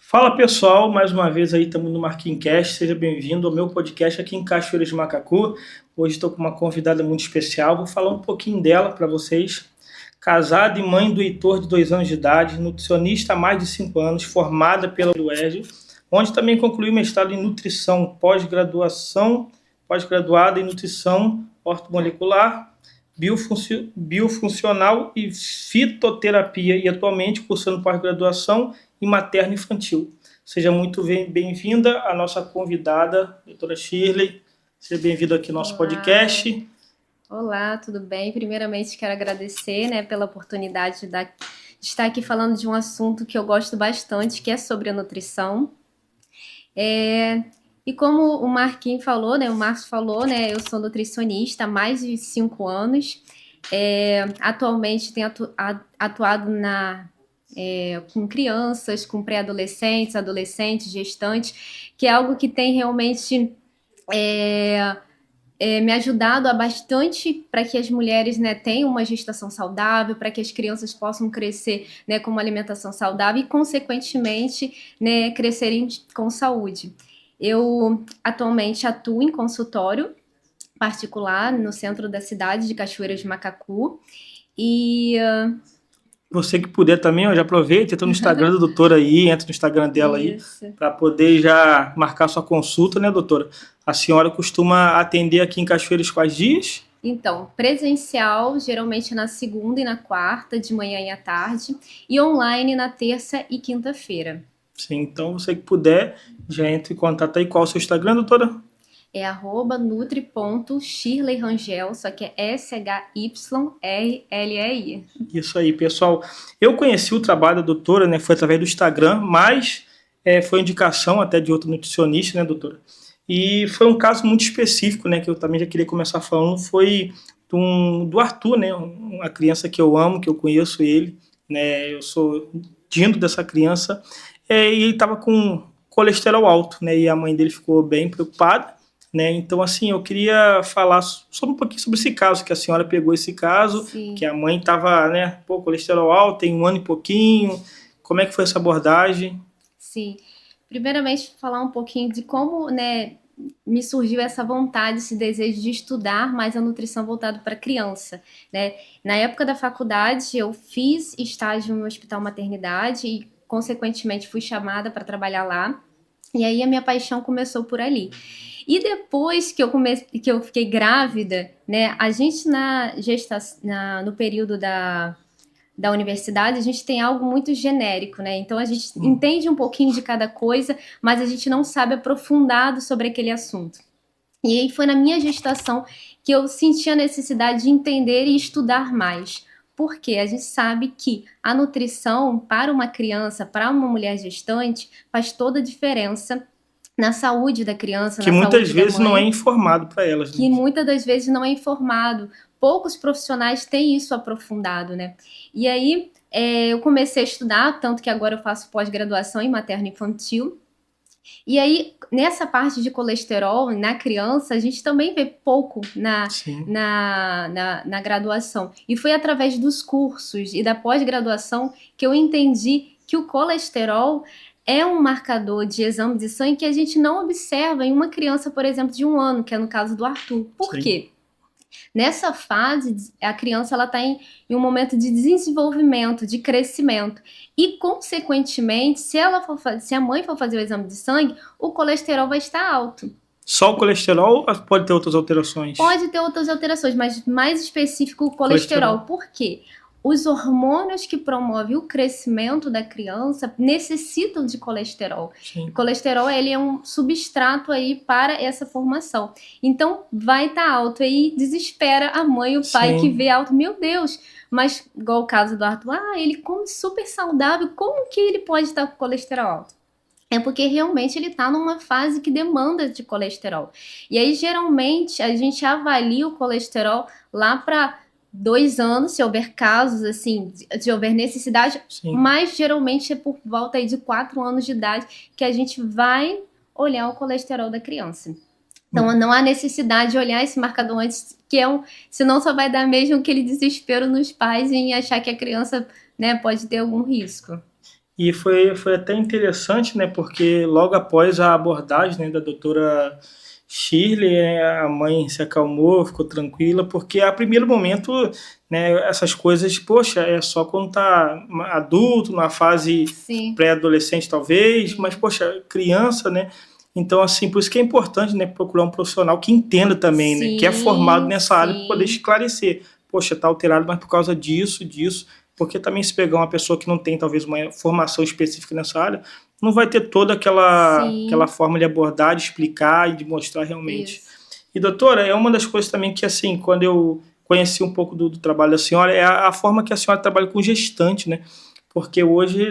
Fala pessoal, mais uma vez aí estamos no Marquinhos Cast, seja bem-vindo ao meu podcast aqui em Cachoeiras de Macacu. Hoje estou com uma convidada muito especial, vou falar um pouquinho dela para vocês. Casada e mãe do Heitor, de 2 anos de idade, nutricionista há mais de 5 anos, formada pela UERJ, onde também concluiu mestrado em nutrição, pós-graduada em nutrição ortomolecular, biofuncional e fitoterapia e atualmente cursando pós-graduação em materno infantil. Seja muito bem-vinda a nossa convidada, doutora Shirley. Seja bem-vinda aqui ao nosso podcast. Olá, tudo bem? Primeiramente, quero agradecer, pela oportunidade de estar aqui falando de um assunto que eu gosto bastante, que é sobre a nutrição. E como o Marquinhos falou, o Márcio falou, eu sou nutricionista há mais de 5 anos. Atualmente tenho atuado com crianças, com pré-adolescentes, adolescentes, gestantes, que é algo que tem realmente me ajudado bastante para que as mulheres tenham uma gestação saudável, para que as crianças possam crescer com uma alimentação saudável e, consequentemente, crescerem com saúde. Eu atualmente atuo em consultório particular no centro da cidade de Cachoeiras de Macacu e... Você que puder também, já aproveita, entra no Instagram da doutora aí, entra no Instagram dela aí, para poder já marcar sua consulta, né, doutora? A senhora costuma atender aqui em Cachoeiras quais dias? Então, presencial, geralmente na segunda e na quarta, de manhã e à tarde, e online na terça e quinta-feira. Sim, então você que puder, já entra em contato aí. Qual é o seu Instagram, doutora? É @nutri.shirleyrangel, só que é SHYRLEI. Isso aí, pessoal. Eu conheci o trabalho da doutora, né? Foi através do Instagram, mas foi indicação até de outro nutricionista, né, doutora? E foi um caso muito específico, né? Que eu também já queria começar falando, foi do Arthur, né? Uma criança que eu amo, que eu conheço ele, né? Eu sou dindo dessa criança, e ele estava com colesterol alto, né? E a mãe dele ficou bem preocupada. Né? Então, assim, eu queria falar um pouquinho sobre esse caso, que a senhora pegou esse caso, Sim. Que a mãe estava, colesterol alto, tem 1 ano e pouquinho. Como é que foi essa abordagem? Sim. Primeiramente, falar um pouquinho de como, me surgiu essa vontade, esse desejo de estudar mais a nutrição voltada para criança, né? Na época da faculdade, eu fiz estágio no Hospital Maternidade e, consequentemente, fui chamada para trabalhar lá. E aí a minha paixão começou por ali. E depois que eu fiquei grávida, a gente no período da universidade, a gente tem algo muito genérico, Então a gente entende um pouquinho de cada coisa, mas a gente não sabe aprofundado sobre aquele assunto. E aí foi na minha gestação que eu senti a necessidade de entender e estudar mais. Porque a gente sabe que a nutrição para uma criança, para uma mulher gestante, faz toda a diferença na saúde da criança, que na saúde da mãe. Que muitas vezes não é informado para elas. Que muitas das vezes não é informado. Poucos profissionais têm isso aprofundado, E aí eu comecei a estudar, tanto que agora eu faço pós-graduação em materno-infantil. E aí, nessa parte de colesterol na criança, a gente também vê pouco na graduação. E foi através dos cursos e da pós-graduação que eu entendi que o colesterol é um marcador de exame de sangue que a gente não observa em uma criança, por exemplo, de 1 ano, que é no caso do Arthur. Por quê? Nessa fase, a criança está em um momento de desenvolvimento, de crescimento. E, consequentemente, se a mãe for fazer o exame de sangue, o colesterol vai estar alto. Só o colesterol ou pode ter outras alterações? Pode ter outras alterações, mas mais específico o colesterol. Por quê? Os hormônios que promovem o crescimento da criança necessitam de colesterol. Sim. O colesterol ele é um substrato aí para essa formação. Então, vai estar alto aí, desespera a mãe e o pai que vê alto. Meu Deus! Mas, igual o caso do Arthur, ele come super saudável, como que ele pode estar com colesterol alto? É porque realmente ele está numa fase que demanda de colesterol. E aí, geralmente, a gente avalia o colesterol lá para 2 anos, se houver casos, assim, se houver necessidade, mas geralmente é por volta aí de 4 anos de idade que a gente vai olhar o colesterol da criança. Então, não há necessidade de olhar esse marcador antes, senão só vai dar mesmo aquele desespero nos pais em achar que a criança, pode ter algum risco. E foi até interessante, né? Porque logo após a abordagem, né, da doutora Shirley, a mãe se acalmou, ficou tranquila, porque a primeiro momento, né, essas coisas, poxa, é só quando tá adulto, na fase Sim, pré-adolescente talvez, mas sim, poxa, criança, né? Então, assim, por isso que é importante, né, procurar um profissional que entenda também, né, que é formado sim, nessa área para poder sim, esclarecer. Poxa, tá alterado, mas por causa disso, disso. Porque também se pegar uma pessoa que não tem talvez uma formação específica nessa área, não vai ter toda aquela sim, forma de abordar, de explicar e de mostrar realmente. isso. E doutora, é uma das coisas também que, assim, quando eu conheci um pouco do trabalho da senhora, é a forma que a senhora trabalha com gestante, né? Porque hoje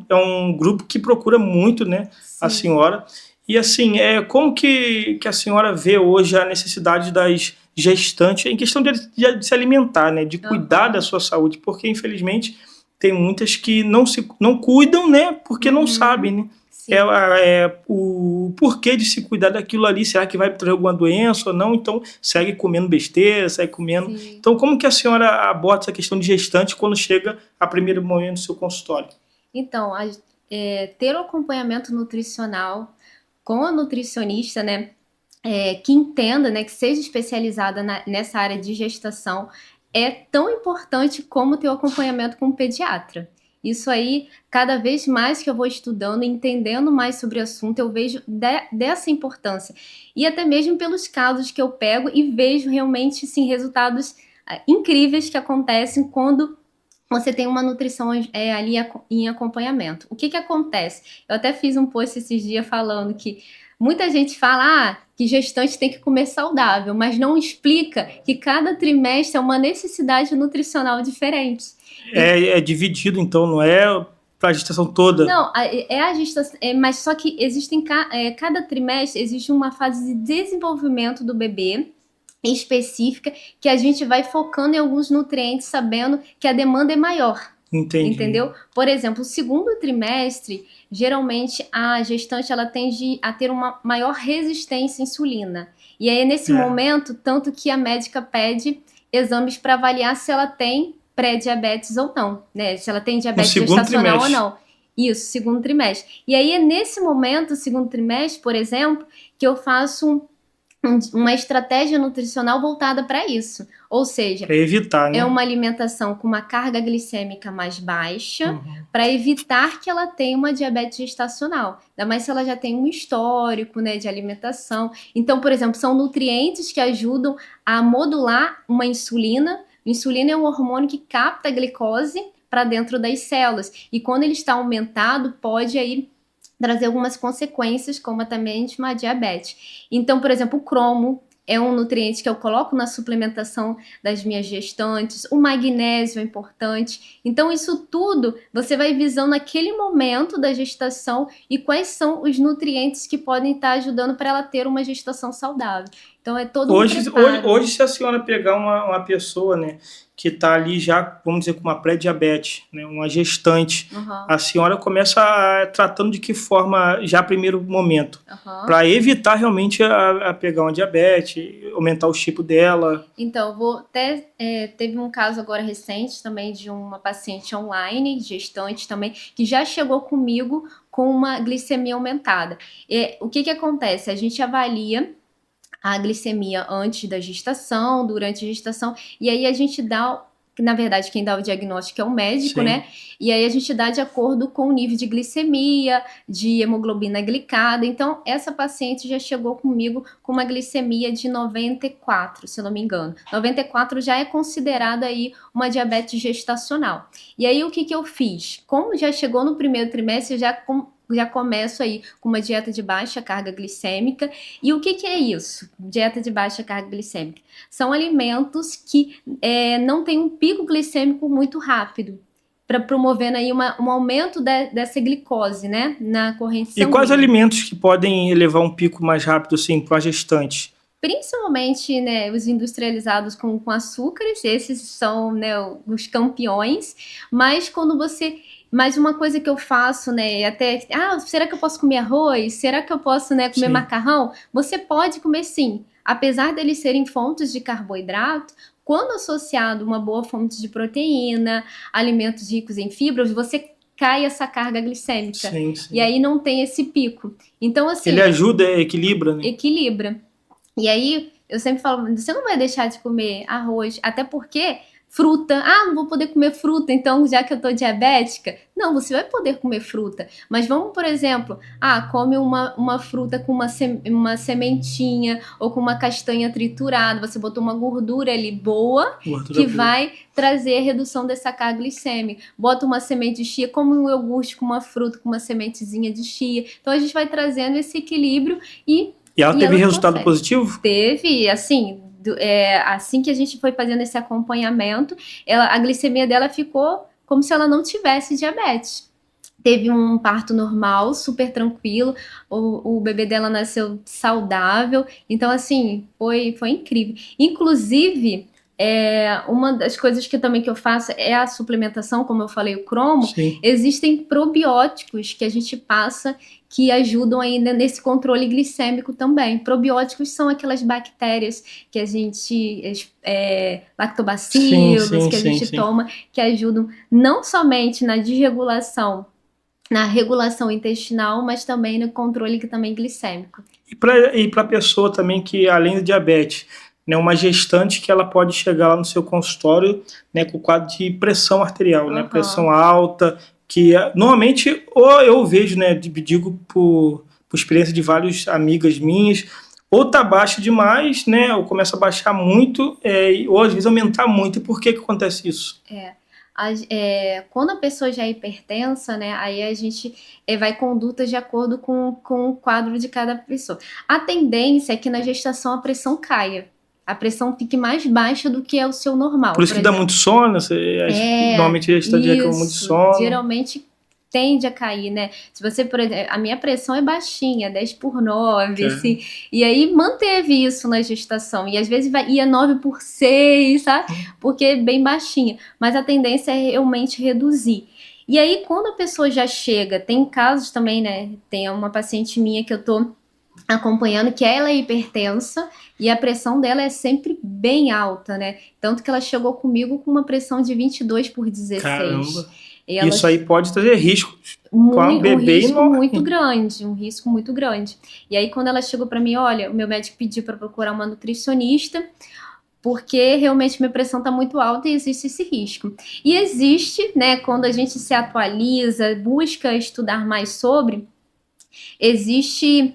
é um grupo que procura muito, né, a Sim. senhora. E assim, como que a senhora vê hoje a necessidade das gestantes em questão de se alimentar, né, de cuidar da Aham. sua saúde, porque infelizmente tem muitas que não cuidam, né, porque não sabem, Uhum. né? Sim. O porquê de se cuidar daquilo ali, será que vai trazer alguma doença ou não? Então segue comendo besteira, segue comendo. Sim. Então como que a senhora aborda essa questão de gestante quando chega a primeiro momento do seu consultório? Então, ter o acompanhamento nutricional com a nutricionista, né, que entenda, né, que seja especializada nessa área de gestação, é tão importante como ter o acompanhamento com o pediatra. Isso aí, cada vez mais que eu vou estudando e entendendo mais sobre o assunto, eu vejo dessa importância. E até mesmo pelos casos que eu pego e vejo realmente, sim, resultados incríveis que acontecem quando você tem uma nutrição ali em acompanhamento. O que que acontece? Eu até fiz um post esses dias falando que muita gente fala que gestante tem que comer saudável, mas não explica que cada trimestre é uma necessidade nutricional diferente. E É dividido, então, não é para a gestação toda. não, é a gestação, mas só que existem cada trimestre existe uma fase de desenvolvimento do bebê específica que a gente vai focando em alguns nutrientes, sabendo que a demanda é maior. Entendi. Entendeu? Por exemplo, o segundo trimestre, geralmente a gestante ela tende a ter uma maior resistência à insulina. E aí, nesse É. momento, tanto que a médica pede exames para avaliar se ela tem pré-diabetes ou não, né? Se ela tem No diabetes segundo gestacional ou trimestre. não. Isso, segundo trimestre. E aí é nesse momento, segundo trimestre, por exemplo, que eu faço uma estratégia nutricional voltada para isso. Ou seja, Para evitar, é né? uma alimentação com uma carga glicêmica mais baixa, Uhum. para evitar que ela tenha uma diabetes gestacional. Ainda mais se ela já tem um histórico, né, de alimentação. Então, por exemplo, são nutrientes que ajudam a modular uma insulina. Insulina é um hormônio que capta a glicose para dentro das células. E quando ele está aumentado, pode aí trazer algumas consequências, como também uma diabetes. Então, por exemplo, o cromo é um nutriente que eu coloco na suplementação das minhas gestantes, o magnésio é importante. Então, isso tudo você vai visando naquele momento da gestação e quais são os nutrientes que podem estar ajudando para ela ter uma gestação saudável. Então, é todo um preparo. Se a senhora pegar uma pessoa, né, que está ali já, vamos dizer, com uma pré-diabetes, né, uma gestante, Uhum, a senhora começa tratando de que forma, já a primeiro momento, uhum. para evitar realmente a pegar uma diabetes, aumentar o tipo dela. Então, vou até teve um caso agora recente também de uma paciente online, gestante também, que já chegou comigo com uma glicemia aumentada. O que que acontece? A gente avalia a glicemia antes da gestação, durante a gestação, e aí a gente dá, na verdade, quem dá o diagnóstico é o médico, Sim. né? E aí a gente dá de acordo com o nível de glicemia, de hemoglobina glicada. Então, essa paciente já chegou comigo com uma glicemia de 94, se eu não me engano. 94 já é considerada aí uma diabetes gestacional. E aí o que que eu fiz? Como já chegou no primeiro trimestre, eu já começo aí com uma dieta de baixa carga glicêmica. E o que que é isso? Dieta de baixa carga glicêmica. São alimentos que não tem um pico glicêmico muito rápido, para promovendo aí um aumento dessa glicose, né, na corrente E quais sanguínea. alimentos que podem elevar um pico mais rápido, assim, para a gestante? Principalmente, né, os industrializados com açúcares, esses são, né, os campeões, mas quando você... Mas uma coisa que eu faço, né, até, será que eu posso comer arroz? Será que eu posso, né, comer Sim. macarrão? Você pode comer sim, apesar deles serem fontes de carboidrato, quando associado a uma boa fonte de proteína, alimentos ricos em fibras, você cai essa carga glicêmica. Sim, sim. E aí não tem esse pico. Então, assim... Ele ajuda, equilibra, né? Equilibra. E aí, eu sempre falo, você não vai deixar de comer arroz, até porque fruta, não vou poder comer fruta, então já que eu tô diabética, não, você vai poder comer fruta, mas vamos, por exemplo, come uma fruta com uma sementinha ou com uma castanha triturada, você botou uma gordura ali boa, que vai trazer a redução dessa carga glicêmica. Bota uma semente de chia, come um iogurte com uma fruta, com uma sementezinha de chia, então a gente vai trazendo esse equilíbrio e ela teve resultado positivo? Teve, assim... assim que a gente foi fazendo esse acompanhamento, a glicemia dela ficou como se ela não tivesse diabetes. Teve um parto normal, super tranquilo, o bebê dela nasceu saudável, então assim, foi incrível. Inclusive, uma das coisas que eu faço é a suplementação, como eu falei, o cromo. Sim. Existem probióticos que a gente passa que ajudam ainda nesse controle glicêmico também. Probióticos são aquelas bactérias que a gente... lactobacilos, que a gente toma, que ajudam não somente na desregulação, na regulação intestinal, mas também no controle também glicêmico. E para a pessoa também que, além do diabetes, né, uma gestante que ela pode chegar lá no seu consultório, né, com quadro de pressão arterial, né, pressão alta, que normalmente, ou eu vejo, né, digo por experiência de várias amigas minhas, ou tá baixa demais, né, ou começa a baixar muito, ou às vezes aumentar muito. E por que acontece isso? Quando a pessoa já é hipertensa, né, aí a gente vai condutas de acordo com o quadro de cada pessoa. A tendência é que na gestação a pressão caia. A pressão fique mais baixa do que é o seu normal. Por isso que dá muito sono? Normalmente a gestante já com muito sono. Geralmente tende a cair, né? Se você, por exemplo, a minha pressão é baixinha, 10/9, assim, e aí manteve isso na gestação, e às vezes ia 9/6, sabe? Porque é bem baixinha, mas a tendência é realmente reduzir. E aí, quando a pessoa já chega, tem casos também, né? Tem uma paciente minha que eu tô acompanhando, que ela é hipertensa, e a pressão dela é sempre bem alta, né? Tanto que ela chegou comigo com uma pressão de 22/16. Caramba! Isso aí pode trazer riscos para o bebê. Um risco muito grande. E aí, quando ela chegou para mim, olha, o meu médico pediu para procurar uma nutricionista, porque realmente minha pressão está muito alta e existe esse risco. E existe, né, quando a gente se atualiza, busca estudar mais sobre, existe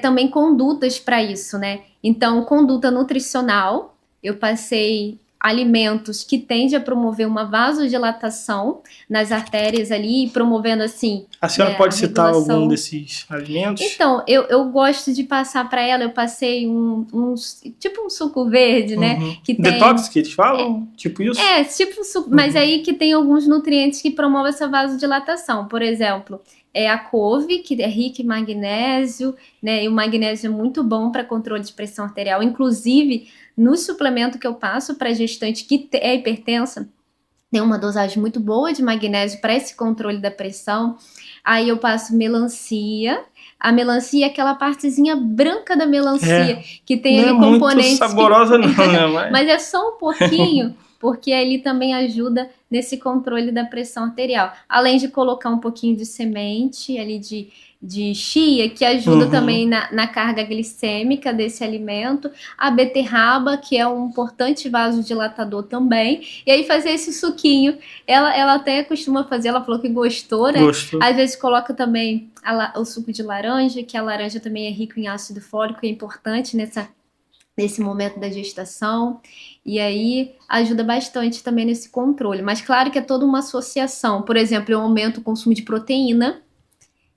também condutas para isso, né? Então, conduta nutricional, eu passei alimentos que tendem a promover uma vasodilatação nas artérias ali, promovendo assim... A senhora pode citar algum desses alimentos? Então, eu gosto de passar para ela, eu passei tipo um suco verde, né? Que tem, detox que eles falam? Tipo isso? Tipo um suco, mas aí que tem alguns nutrientes que promovem essa vasodilatação. Por exemplo, a couve, que é rica em magnésio, né? E o magnésio é muito bom para controle de pressão arterial. Inclusive, no suplemento que eu passo para gestante que é hipertensa, tem uma dosagem muito boa de magnésio para esse controle da pressão. Aí eu passo melancia. A melancia é aquela partezinha branca da melancia, que tem ali componentes... Não é muito saborosa não, né? Mas é só um pouquinho, porque ele também ajuda nesse controle da pressão arterial. Além de colocar um pouquinho de semente ali de chia, que ajuda também na carga glicêmica desse alimento. A beterraba, que é um importante vasodilatador também. E aí fazer esse suquinho. Ela até costuma fazer, ela falou que gostou, né? Gostou. Às vezes coloca também o suco de laranja, que a laranja também é rico em ácido fólico, é importante nesse momento da gestação, e aí ajuda bastante também nesse controle. Mas claro que é toda uma associação. Por exemplo, eu aumento o consumo de proteína,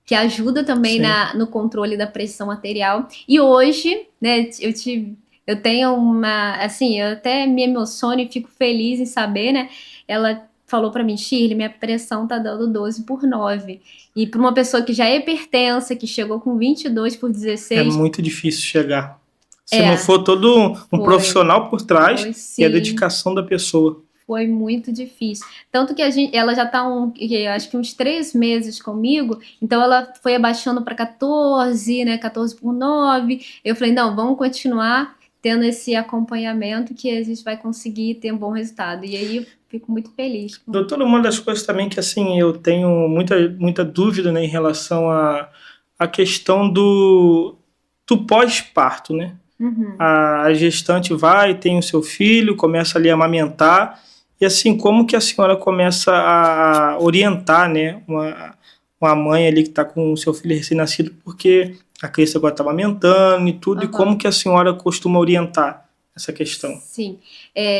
que ajuda também no controle da pressão arterial. E hoje, né, eu tenho assim, eu até me emociono e fico feliz em saber, né, ela falou para mim, Shirley, minha pressão tá dando 12/9. E para uma pessoa que já é hipertensa, que chegou com 22/16... É muito difícil chegar. Se não for todo um profissional por trás, e a dedicação da pessoa. Foi muito difícil. Tanto que ela já está acho que uns 3 meses comigo, então ela foi abaixando para 14, né? 14/9. Eu falei, não, vamos continuar, tendo esse acompanhamento que a gente vai conseguir ter um bom resultado. E aí eu fico muito feliz. Doutora, uma das coisas também que assim eu tenho muita dúvida, né, em relação à questão do pós-parto, né? Uhum. A gestante vai, tem o seu filho, começa ali a amamentar, e assim, como que a senhora começa a orientar, né, uma mãe ali que está com o seu filho recém-nascido, porque a criança agora está amamentando e tudo, e como que a senhora costuma orientar essa questão? Sim,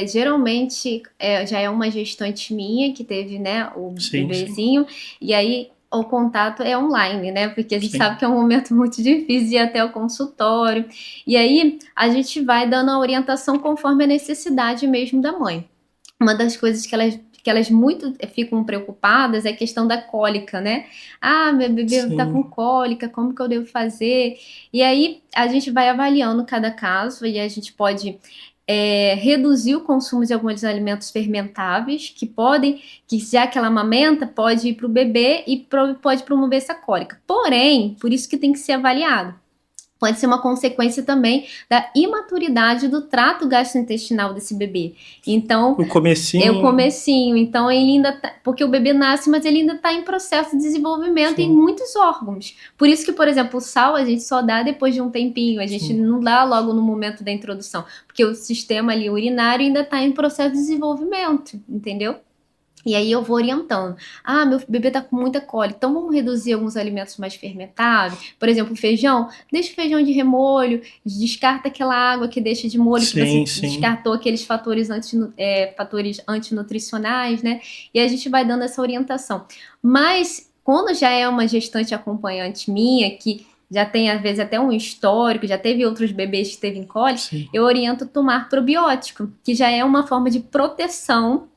geralmente já é uma gestante minha que teve, né, o bebezinho, e aí o contato é online, né, porque a gente sabe que é um momento muito difícil de ir até o consultório, e aí a gente vai dando a orientação conforme a necessidade mesmo da mãe. Uma das coisas que elas muito ficam preocupadas é a questão da cólica, né? Ah, meu bebê tá com cólica, como que eu devo fazer? E aí a gente vai avaliando cada caso e a gente pode reduzir o consumo de alguns alimentos fermentáveis que já que ela amamenta, pode ir para o bebê e pode promover essa cólica. Porém, por isso que tem que ser avaliado. Pode ser uma consequência também da imaturidade do trato gastrointestinal desse bebê. Então, o comecinho. Então, ele ainda porque o bebê nasce, mas ele ainda está em processo de desenvolvimento em muitos órgãos. Por isso que, por exemplo, o sal a gente só dá depois de um tempinho. A gente não dá logo no momento da introdução, porque o sistema ali urinário ainda está em processo de desenvolvimento, entendeu? E aí eu vou orientando. Ah, meu bebê tá com muita cólica, então vamos reduzir alguns alimentos mais fermentáveis. Por exemplo, feijão. Deixa o feijão de remolho, descarta aquela água que deixa de molho, que você descartou aqueles fatores antinutricionais, né? E a gente vai dando essa orientação. Mas quando já é uma gestante acompanhante minha, que já tem, às vezes, até um histórico, já teve outros bebês que teve cólica, eu oriento tomar probiótico, que já é uma forma de proteção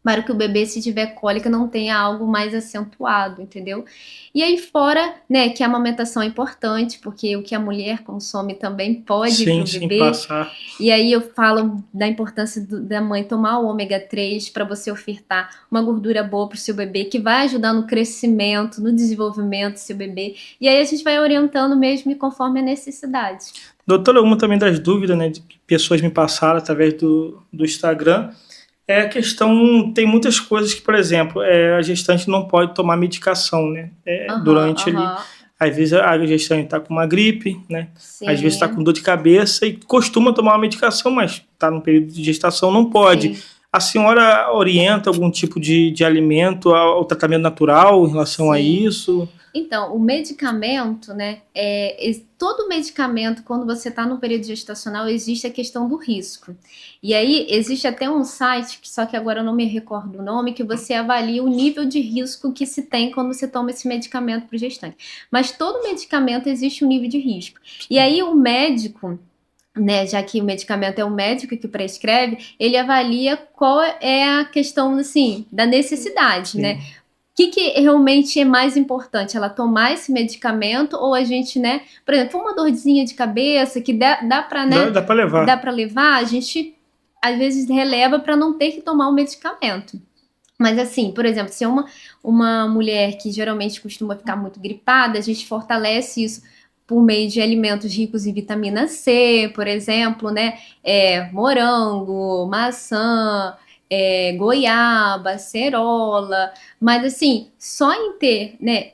para que o bebê, se tiver cólica, não tenha algo mais acentuado, entendeu? E aí fora, né, que a amamentação é importante, porque o que a mulher consome também pode ir pro bebê. Passar. E aí eu falo da importância da mãe tomar o ômega 3 para você ofertar uma gordura boa para o seu bebê, que vai ajudar no crescimento, no desenvolvimento do seu bebê. E aí a gente vai orientando mesmo conforme a necessidade. Doutora, uma também das dúvidas, né, que pessoas me passaram através do Instagram, é a questão, tem muitas coisas que, por exemplo, a gestante não pode tomar medicação, né? Durante ali, às vezes a gestante está com uma gripe, né? Às vezes está com dor de cabeça e costuma tomar uma medicação, mas está no período de gestação, não pode. A senhora orienta algum tipo de alimento, ao tratamento natural em relação a isso? Então, o medicamento, né, todo medicamento, quando você está no período gestacional, existe a questão do risco. E aí, existe até um site, só que agora eu não me recordo o nome, que você avalia o nível de risco que se tem quando você toma esse medicamento para o gestante. Mas todo medicamento existe um nível de risco. E aí, o médico, né, já que o medicamento é o médico que prescreve, ele avalia qual é a questão, assim, da necessidade, né? O que realmente é mais importante? Ela tomar esse medicamento ou a gente, né? Por exemplo, uma dorzinha de cabeça que dá para, né? Dá para levar. Dá para levar, a gente às vezes releva para não ter que tomar o medicamento. Mas assim, por exemplo, se é uma mulher que geralmente costuma ficar muito gripada, a gente fortalece isso por meio de alimentos ricos em vitamina C, por exemplo, né? Morango, maçã, goiaba, cerola, mas assim, só em ter, né,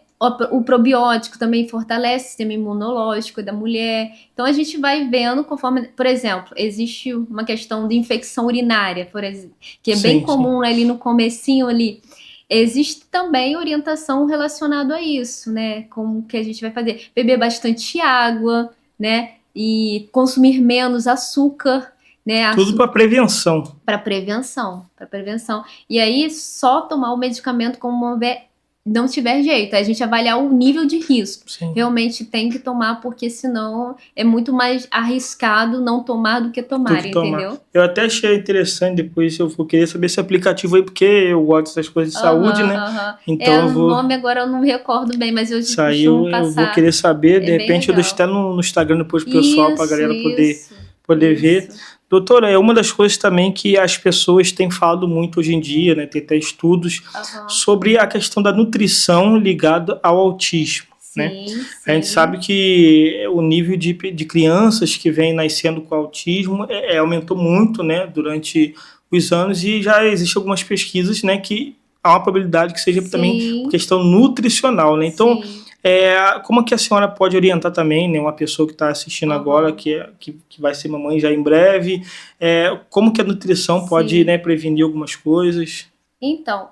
o probiótico também fortalece o sistema imunológico da mulher. Então a gente vai vendo conforme, por exemplo, existe uma questão de infecção urinária, por exemplo, que é bem comum ali no comecinho ali. Existe também orientação relacionada a isso, né? Como que a gente vai fazer? Beber bastante água, né? E consumir menos açúcar. Né, tudo para prevenção. Para prevenção. E aí, só tomar o medicamento como não tiver jeito. A gente avaliar o nível de risco. Realmente tem que tomar, porque senão é muito mais arriscado não tomar do que tomar, entendeu? Eu até achei interessante, depois eu vou querer saber esse aplicativo aí, porque eu gosto dessas coisas de saúde, né? Então o nome agora eu não me recordo bem, mas eu costumo passar. Eu vou querer saber, de repente eu deixo até no Instagram depois pro pessoal, pra galera poder ver. Doutora, é uma das coisas também que as pessoas têm falado muito hoje em dia, né? Tem até estudos sobre a questão da nutrição ligada ao autismo. né? Sim, A gente sim. sabe que o nível de crianças que vêm nascendo com autismo aumentou muito, né, durante os anos, e já existem algumas pesquisas, né, que há uma probabilidade que seja também por Sim, questão nutricional, né? Então, sim. como que a senhora pode orientar também, né, uma pessoa que está assistindo agora, Aham. que vai ser mamãe já em breve, como que a nutrição pode, Sim. né, prevenir algumas coisas? Então,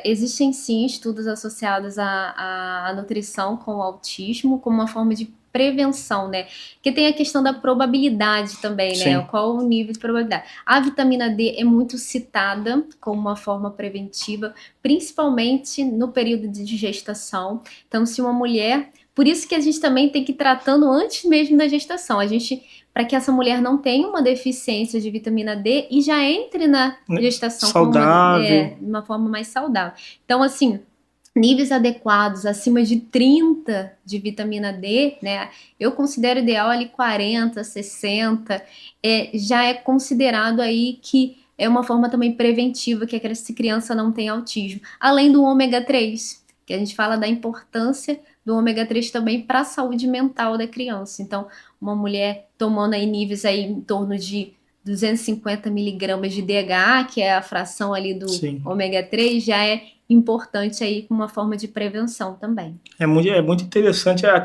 existem sim estudos associados à nutrição com o autismo como uma forma de prevenção, né? Porque tem a questão da probabilidade também, né? Sim, Qual o nível de probabilidade? A vitamina D é muito citada como uma forma preventiva, principalmente no período de gestação. Então, se uma mulher. Por isso que a gente também tem que ir tratando antes mesmo da gestação. A gente, para que essa mulher não tenha uma deficiência de vitamina D e já entre na né, gestação como saudável. de uma forma mais saudável. Então, assim, níveis adequados, acima de 30 de vitamina D, né? Eu considero ideal ali 40, 60, já é considerado aí que é uma forma também preventiva que essa criança não tem autismo. Além do ômega 3, que a gente fala da importância do ômega 3 também para a saúde mental da criança. Então, uma mulher tomando aí níveis aí em torno de 250 miligramas de DHA, que é a fração ali do Sim. ômega 3, já é importante aí como uma forma de prevenção também. É muito interessante a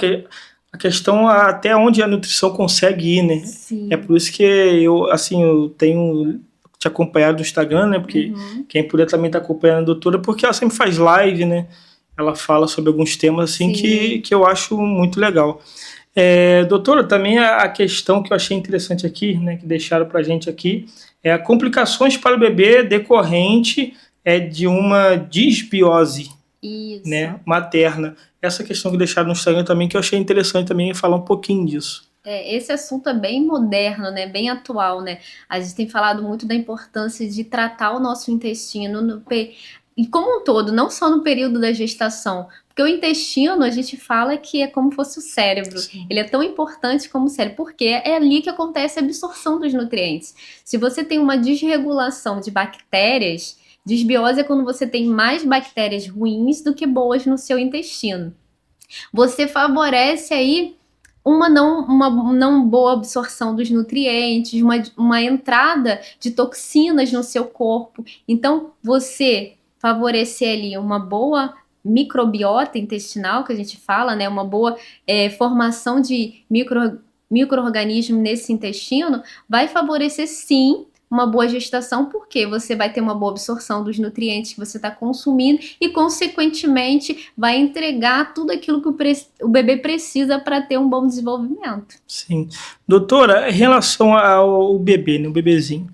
questão até onde a nutrição consegue ir, né? Sim. É por isso que eu tenho te acompanhado no Instagram, né? Porque quem puder também tá acompanhando a doutora, porque ela sempre faz live, né? Ela fala sobre alguns temas assim que eu acho muito legal. Doutora, também a questão que eu achei interessante aqui, né, que deixaram para a gente aqui, é complicações para o bebê decorrente de uma disbiose, Isso. né, materna. Essa questão que deixaram no Instagram também, que eu achei interessante também falar um pouquinho disso. Esse assunto é bem moderno, né? Bem atual, né? A gente tem falado muito da importância de tratar o nosso intestino e como um todo, não só no período da gestação. Porque o intestino, a gente fala que é como fosse o cérebro. Sim. Ele é tão importante como o cérebro, porque é ali que acontece a absorção dos nutrientes. Se você tem uma desregulação de bactérias, disbiose é quando você tem mais bactérias ruins do que boas no seu intestino. Você favorece aí uma não boa absorção dos nutrientes, uma entrada de toxinas no seu corpo. Então, você favorecer ali uma boa microbiota intestinal, que a gente fala, né? Uma boa formação de micro-organismos nesse intestino, vai favorecer sim uma boa gestação, porque você vai ter uma boa absorção dos nutrientes que você está consumindo e, consequentemente, vai entregar tudo aquilo que o bebê precisa para ter um bom desenvolvimento. Sim. Doutora, em relação ao bebê, né, o bebezinho,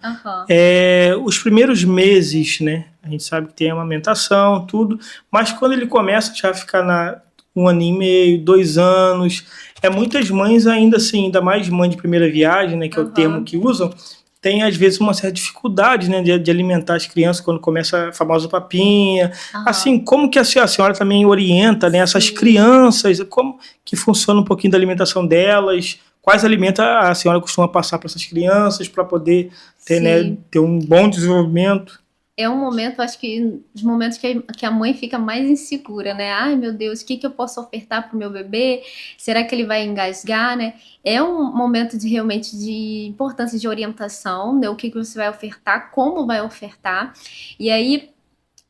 os primeiros meses, né, a gente sabe que tem amamentação, tudo, mas quando ele começa já a ficar 1 ano e meio, 2 anos, muitas mães ainda assim, ainda mais mãe de primeira viagem, né, que é o termo que usam, tem às vezes uma certa dificuldade, né, de alimentar as crianças quando começa a famosa papinha. Assim, como que a senhora também orienta, né, essas crianças, como que funciona um pouquinho da alimentação delas, quais alimentos a senhora costuma passar para essas crianças para poder ter, né, ter um bom desenvolvimento? É um momento, acho que os momentos que a mãe fica mais insegura, né? Ai, meu Deus, o que eu posso ofertar para o meu bebê? Será que ele vai engasgar, né? É um momento realmente de importância de orientação, né? O que você vai ofertar, como vai ofertar. E aí,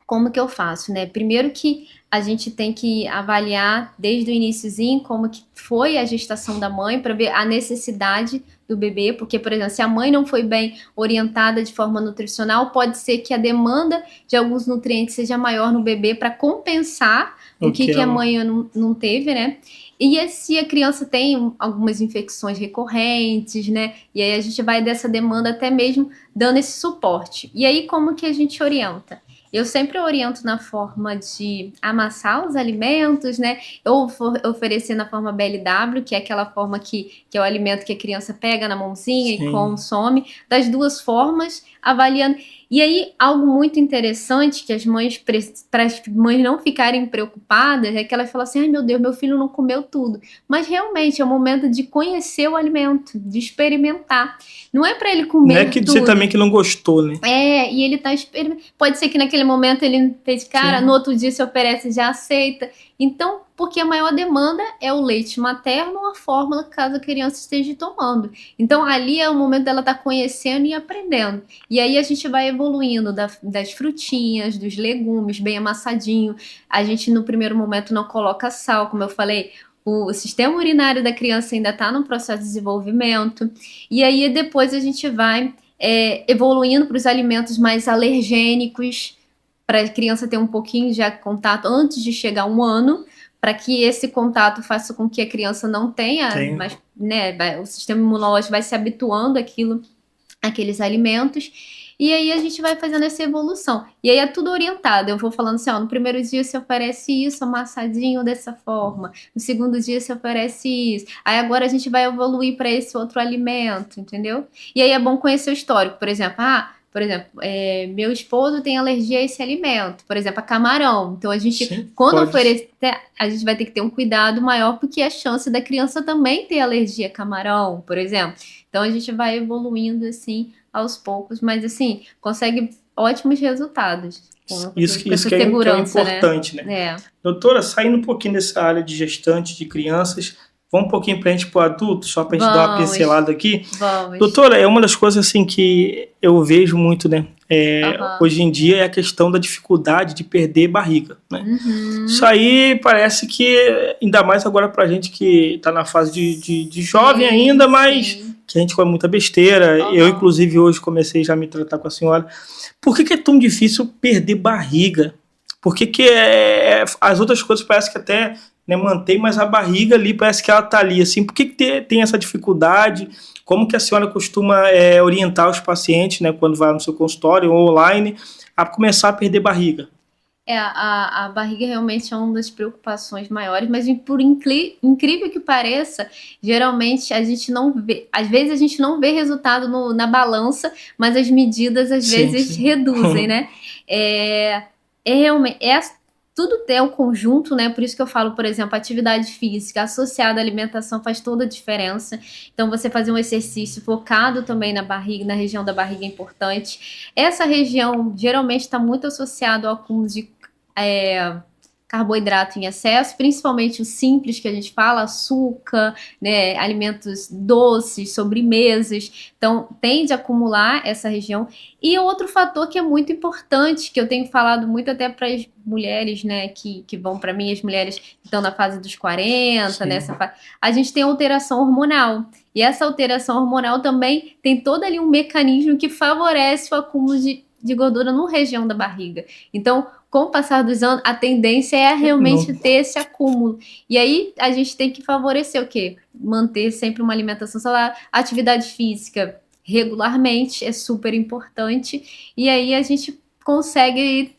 como que eu faço, né? Primeiro que a gente tem que avaliar desde o iniciozinho como que foi a gestação da mãe para ver a necessidade do bebê, porque, por exemplo, se a mãe não foi bem orientada de forma nutricional, pode ser que a demanda de alguns nutrientes seja maior no bebê para compensar o que a mãe não teve, né? E se a criança tem algumas infecções recorrentes, né? E aí a gente vai dessa demanda até mesmo dando esse suporte. E aí como que a gente orienta? Eu sempre oriento na forma de amassar os alimentos, né? Ou oferecer na forma BLW, que é aquela forma que é o alimento que a criança pega na mãozinha e consome. Das duas formas, avaliando. E aí, algo muito interessante que para as mães não ficarem preocupadas, é que elas falam assim, ai meu Deus, meu filho não comeu tudo. Mas realmente é o momento de conhecer o alimento, de experimentar. Não é para ele comer tudo. Não é que dizer também que não gostou, né? E ele tá experimentando. Pode ser que naquele momento ele fez cara, no outro dia se oferece já aceita. Então, porque a maior demanda é o leite materno ou a fórmula, caso a criança esteja tomando. Então, ali é o momento dela estar conhecendo e aprendendo. E aí a gente vai evoluindo das frutinhas, dos legumes, bem amassadinho. A gente, no primeiro momento, não coloca sal, como eu falei. O sistema urinário da criança ainda está no processo de desenvolvimento. E aí, depois, a gente vai evoluindo para os alimentos mais alergênicos, para a criança ter um pouquinho de contato antes de chegar a 1 ano, para que esse contato faça com que a criança não tenha, mas, né, o sistema imunológico vai se habituando àqueles alimentos, e aí a gente vai fazendo essa evolução. E aí é tudo orientado, eu vou falando assim, ó, no primeiro dia se oferece isso, amassadinho dessa forma, no segundo dia se oferece isso, aí agora a gente vai evoluir para esse outro alimento, entendeu? E aí é bom conhecer o histórico, por exemplo, meu esposo tem alergia a esse alimento, por exemplo, a camarão. Então, a gente, quando oferecer, a gente vai ter que ter um cuidado maior, porque a chance da criança também ter alergia a camarão, por exemplo. Então, a gente vai evoluindo, assim, aos poucos, mas, assim, consegue ótimos resultados. Isso que é importante, né? Doutora, saindo um pouquinho dessa área de gestante, de crianças, vamos um pouquinho para a gente, para o adulto, só para a gente dar uma pincelada aqui. Vamos. Doutora, é uma das coisas assim que eu vejo muito, né? Hoje em dia é a questão da dificuldade de perder barriga, né? Isso aí parece que, ainda mais agora para a gente que está na fase de jovem ainda, mas que a gente come muita besteira. Eu, inclusive, hoje comecei já a me tratar com a senhora. Por que é tão difícil perder barriga? Por que as outras coisas parece que até... né, mantém, mas a barriga ali parece que ela tá ali, assim, por que tem essa dificuldade? Como que a senhora costuma orientar os pacientes, né, quando vai no seu consultório ou online, a começar a perder barriga? A barriga realmente é uma das preocupações maiores, mas por incrível que pareça, geralmente a gente não vê, às vezes a gente não vê resultado na balança, mas as medidas às vezes reduzem, né? Realmente, tudo tem um conjunto, né? Por isso que eu falo, por exemplo, atividade física associada à alimentação faz toda a diferença. Então, você fazer um exercício focado também na barriga, na região da barriga é importante. Essa região geralmente está muito associada ao acúmulo de carboidrato em excesso, principalmente o simples que a gente fala, açúcar, né, alimentos doces, sobremesas. Então, tende a acumular essa região. E outro fator que é muito importante, que eu tenho falado muito até para as mulheres, né, que vão para mim, as mulheres que estão na fase dos 40, nessa fase, a gente tem alteração hormonal. E essa alteração hormonal também tem todo ali um mecanismo que favorece o acúmulo de gordura na região da barriga. Então, com o passar dos anos, a tendência é realmente ter esse acúmulo. E aí, a gente tem que favorecer o quê? Manter sempre uma alimentação saudável, atividade física regularmente é super importante. E aí, a gente consegue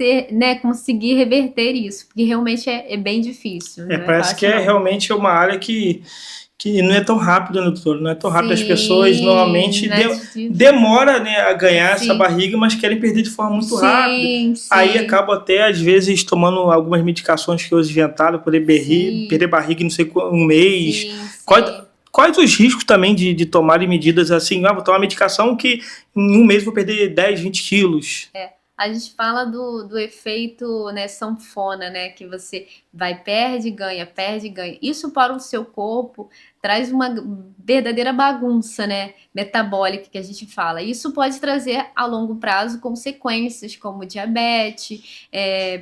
conseguir reverter isso, porque realmente é bem difícil. Parece que realmente é uma área que não é tão rápido, né, doutor? Não é tão rápido. As pessoas normalmente demoram, né, a ganhar essa barriga, mas querem perder de forma muito rápida. Aí acabam até, às vezes, tomando algumas medicações que hoje inventaram, poder perder barriga em não sei um mês. Quais os riscos também de tomarem medidas assim? Vou tomar uma medicação que em um mês vou perder 10, 20 quilos. A gente fala do efeito, né, sanfona, né, que você perde, ganha. Isso para o seu corpo traz uma verdadeira bagunça, né, metabólica que a gente fala. Isso pode trazer a longo prazo consequências como diabetes,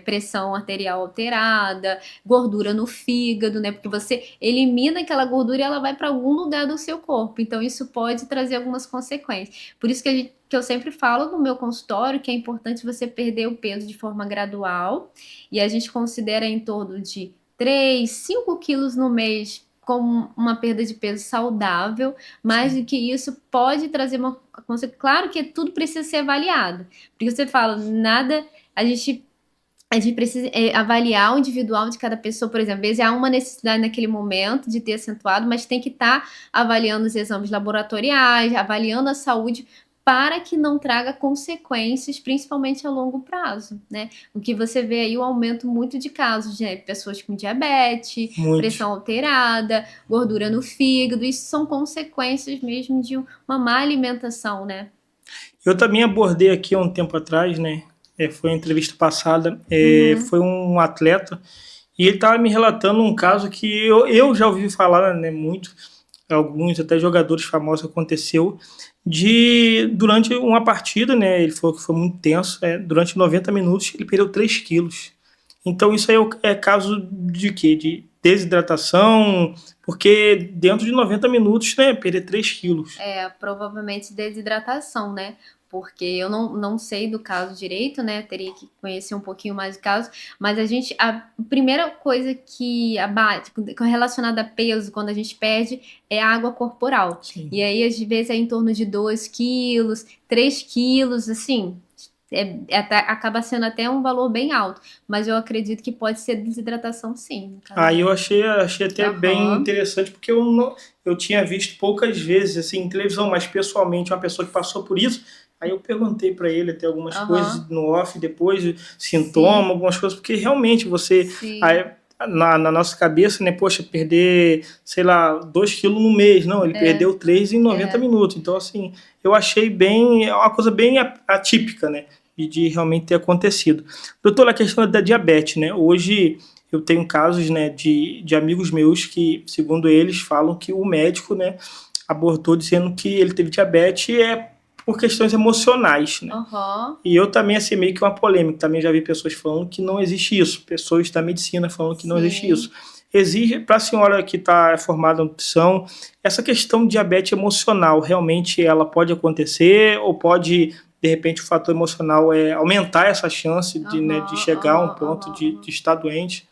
pressão arterial alterada, gordura no fígado, né, porque você elimina aquela gordura e ela vai para algum lugar do seu corpo. Então isso pode trazer algumas consequências. Por isso que eu sempre falo no meu consultório que é importante você perder o peso de forma gradual, e a gente considera em torno de 3, 5 quilos no mês como uma perda de peso saudável. Mais do que isso pode trazer uma consequência. Claro que tudo precisa ser avaliado, porque você fala, a gente precisa avaliar o individual de cada pessoa. Por exemplo, às vezes há uma necessidade naquele momento de ter acentuado, mas tem que estar avaliando os exames laboratoriais, avaliando a saúde, para que não traga consequências, principalmente a longo prazo, né? O que você vê aí, o aumento muito de casos de pessoas com diabetes, pressão alterada, gordura no fígado, isso são consequências mesmo de uma má alimentação, né? Eu também abordei aqui há um tempo atrás, né? Foi uma entrevista passada, foi um atleta E ele estava me relatando um caso que eu já ouvi falar, né, muito, alguns até jogadores famosos aconteceu, de durante uma partida, né, ele falou que foi muito tenso, durante 90 minutos ele perdeu 3 quilos. Então isso aí é caso de quê? De desidratação, porque dentro de 90 minutos, né, perder 3 quilos. Provavelmente desidratação, né? Porque eu não sei do caso direito, né? Teria que conhecer um pouquinho mais do caso. Mas a primeira coisa que abate, relacionada a peso, quando a gente perde, é a água corporal. Sim. E aí, às vezes, é em torno de 2 quilos, 3 quilos, assim. Acaba sendo até um valor bem alto, mas eu acredito que pode ser desidratação, sim. Aí eu achei até bem interessante, porque eu tinha visto poucas vezes assim, em televisão, mas pessoalmente, uma pessoa que passou por isso. Aí eu perguntei para ele até algumas coisas no off, depois, sintoma, algumas coisas, porque realmente você. Aí, na nossa cabeça, né, poxa, perder, sei lá, 2 quilos no mês. Não, ele perdeu 3 em 90 minutos. Então, assim, eu achei uma coisa bem atípica, né, de realmente ter acontecido. Doutor, a questão da diabetes, né, hoje eu tenho casos, né, de amigos meus que, segundo eles, falam que o médico, né, abortou dizendo que ele teve diabetes por questões emocionais, né? E eu também, assim, meio que uma polêmica, também já vi pessoas falando que não existe isso, pessoas da medicina falando que não existe isso. Exige, para a senhora que está formada em nutrição, essa questão de diabetes emocional, realmente ela pode acontecer ou pode, de repente, o fator emocional aumentar essa chance de chegar a um ponto de estar doente?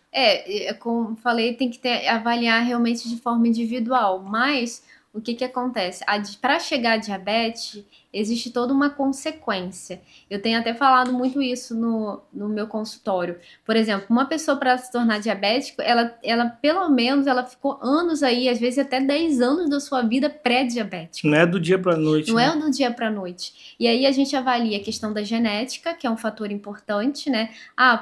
Como falei, tem que avaliar realmente de forma individual, mas o que acontece? Para chegar a diabetes, existe toda uma consequência. Eu tenho até falado muito isso no meu consultório. Por exemplo, uma pessoa para se tornar diabética, ela pelo menos ela ficou anos aí, às vezes até 10 anos da sua vida pré-diabética. Não é do dia para a noite. Não é do dia para a noite. E aí a gente avalia a questão da genética, que é um fator importante, né?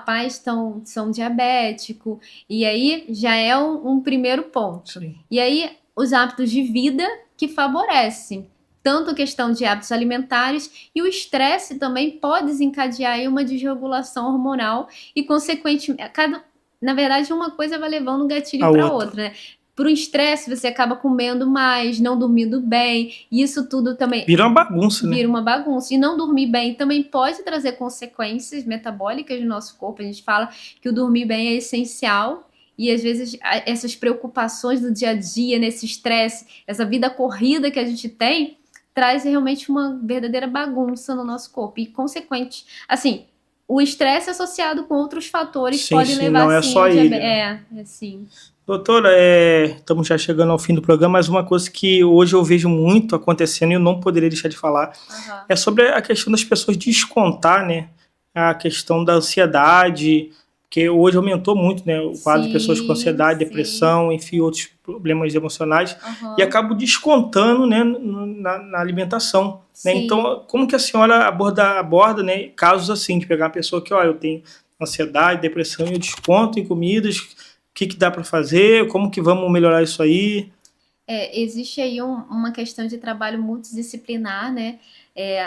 Pais são diabéticos, e aí já é um primeiro ponto. Sim. E aí os hábitos de vida que favorecem tanto a questão de hábitos alimentares, e o estresse também pode desencadear aí uma desregulação hormonal e, consequentemente, na verdade, uma coisa vai levando um gatilho para outra, né? Por um estresse, você acaba comendo mais, não dormindo bem, e isso tudo também... Vira uma bagunça, né? Vira uma bagunça. E não dormir bem também pode trazer consequências metabólicas no nosso corpo. A gente fala que o dormir bem é essencial, e às vezes essas preocupações do dia a dia, nesse estresse, essa vida corrida que a gente tem, traz realmente uma verdadeira bagunça no nosso corpo. E consequente, assim, o estresse associado com outros fatores podem levar, não é só ele. Sim. Doutora, estamos já chegando ao fim do programa, mas uma coisa que hoje eu vejo muito acontecendo e eu não poderia deixar de falar é sobre a questão das pessoas descontar, né, a questão da ansiedade, porque hoje aumentou muito, né, o quadro de pessoas com ansiedade, depressão, enfim, outros problemas emocionais, e acabo descontando, né, na alimentação. Né? Então, como que a senhora aborda, né, casos assim, de pegar uma pessoa que, eu tenho ansiedade, depressão, e eu desconto em comidas, o que dá para fazer, como que vamos melhorar isso aí? Existe aí uma questão de trabalho multidisciplinar, né?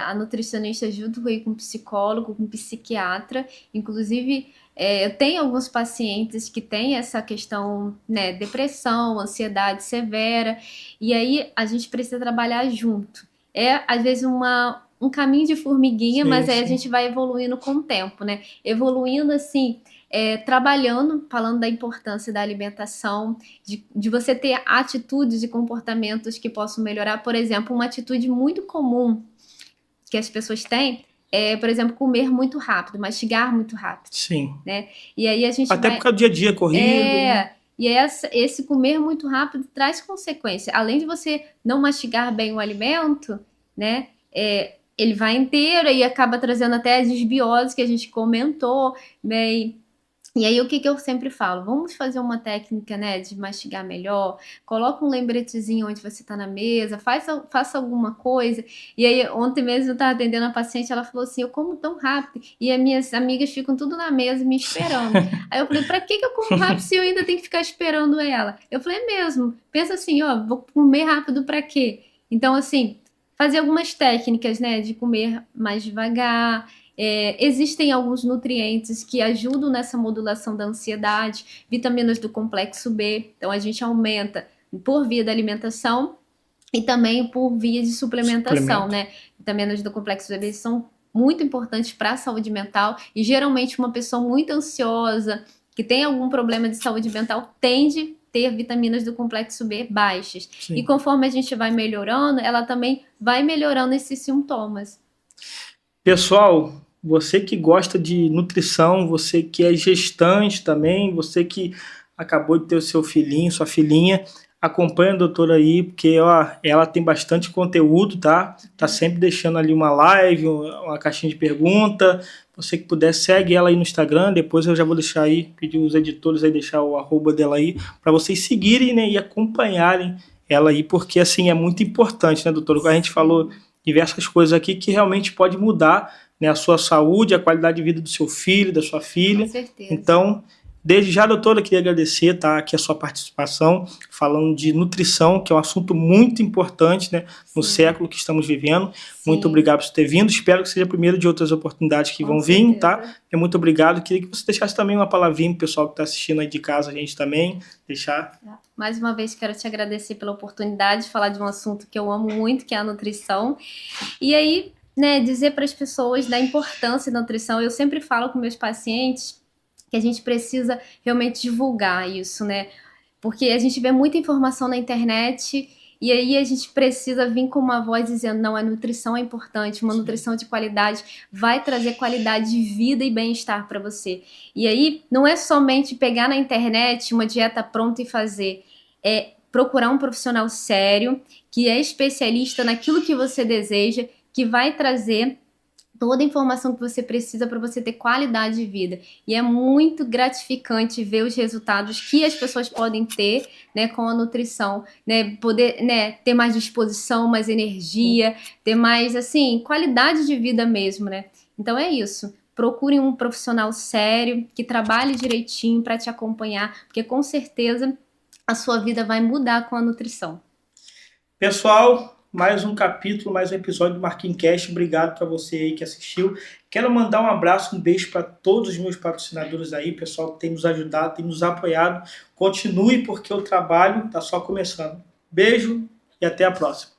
A nutricionista junto com o psicólogo, com o psiquiatra, inclusive eu tenho alguns pacientes que têm essa questão, né, depressão, ansiedade severa, e aí a gente precisa trabalhar junto. Às vezes um caminho de formiguinha, mas aí a gente vai evoluindo com o tempo, né? Evoluindo assim, trabalhando, falando da importância da alimentação, de você ter atitudes e comportamentos que possam melhorar. Por exemplo, uma atitude muito comum que as pessoas têm por exemplo, comer muito rápido, mastigar muito rápido. Sim. Né? E aí a gente até por causa do dia a dia corrido. E esse comer muito rápido traz consequência. Além de você não mastigar bem o alimento, né? Ele vai inteiro e acaba trazendo até a desbiose que a gente comentou, né? E aí, o que eu sempre falo? Vamos fazer uma técnica, né, de mastigar melhor, coloca um lembretezinho onde você está na mesa, faça alguma coisa. E aí, ontem mesmo eu estava atendendo a paciente, ela falou assim, eu como tão rápido, e as minhas amigas ficam tudo na mesa me esperando. Aí eu falei, pra que eu como rápido se eu ainda tenho que ficar esperando ela? Eu falei, mesmo, pensa assim, vou comer rápido pra quê? Então, assim, fazer algumas técnicas, né, de comer mais devagar, Existem alguns nutrientes que ajudam nessa modulação da ansiedade, vitaminas do complexo B, então a gente aumenta por via da alimentação e também por via de suplementação, né? Vitaminas do complexo B são muito importantes para a saúde mental e geralmente uma pessoa muito ansiosa, que tem algum problema de saúde mental, tende a ter vitaminas do complexo B baixas. Sim. E conforme a gente vai melhorando, ela também vai melhorando esses sintomas. Pessoal, você que gosta de nutrição, você que é gestante também, você que acabou de ter o seu filhinho, sua filhinha, acompanha a doutora aí, porque ela tem bastante conteúdo, tá? Tá sempre deixando ali uma live, uma caixinha de pergunta. Você que puder, segue ela aí no Instagram. Depois eu já vou deixar aí, pedir os editores aí, deixar o arroba dela aí, para vocês seguirem, né, e acompanharem ela aí, porque assim é muito importante, né, doutora? A gente falou diversas coisas aqui que realmente pode mudar, né, a sua saúde, a qualidade de vida do seu filho, da sua filha. Com certeza. Então, desde já, doutora, queria agradecer, tá, aqui a sua participação, falando de nutrição, que é um assunto muito importante, né, no século que estamos vivendo. Sim. Muito obrigado por ter vindo. Espero que seja a primeira de outras oportunidades que vão vir, tá? Muito obrigado. Queria que você deixasse também uma palavrinha pro pessoal que está assistindo aí de casa, a gente também, deixar. Mais uma vez, quero te agradecer pela oportunidade de falar de um assunto que eu amo muito, que é a nutrição. E aí, né, dizer para as pessoas da importância da nutrição. Eu sempre falo com meus pacientes que a gente precisa realmente divulgar isso, né? Porque a gente vê muita informação na internet e aí a gente precisa vir com uma voz dizendo, não, a nutrição é importante, uma nutrição de qualidade vai trazer qualidade de vida e bem-estar para você. E aí não é somente pegar na internet uma dieta pronta e fazer, é procurar um profissional sério, que é especialista naquilo que você deseja, que vai trazer toda a informação que você precisa para você ter qualidade de vida. E é muito gratificante ver os resultados que as pessoas podem ter, né, com a nutrição, né, poder, né, ter mais disposição, mais energia, ter mais, assim, qualidade de vida mesmo, né? Então é isso. Procurem um profissional sério, que trabalhe direitinho para te acompanhar, porque com certeza a sua vida vai mudar com a nutrição. Pessoal, mais um capítulo, mais um episódio do Marquinhos Cast. Obrigado para você aí que assistiu. Quero mandar um abraço, um beijo para todos os meus patrocinadores aí, pessoal que tem nos ajudado, tem nos apoiado. Continue porque o trabalho está só começando. Beijo e até a próxima.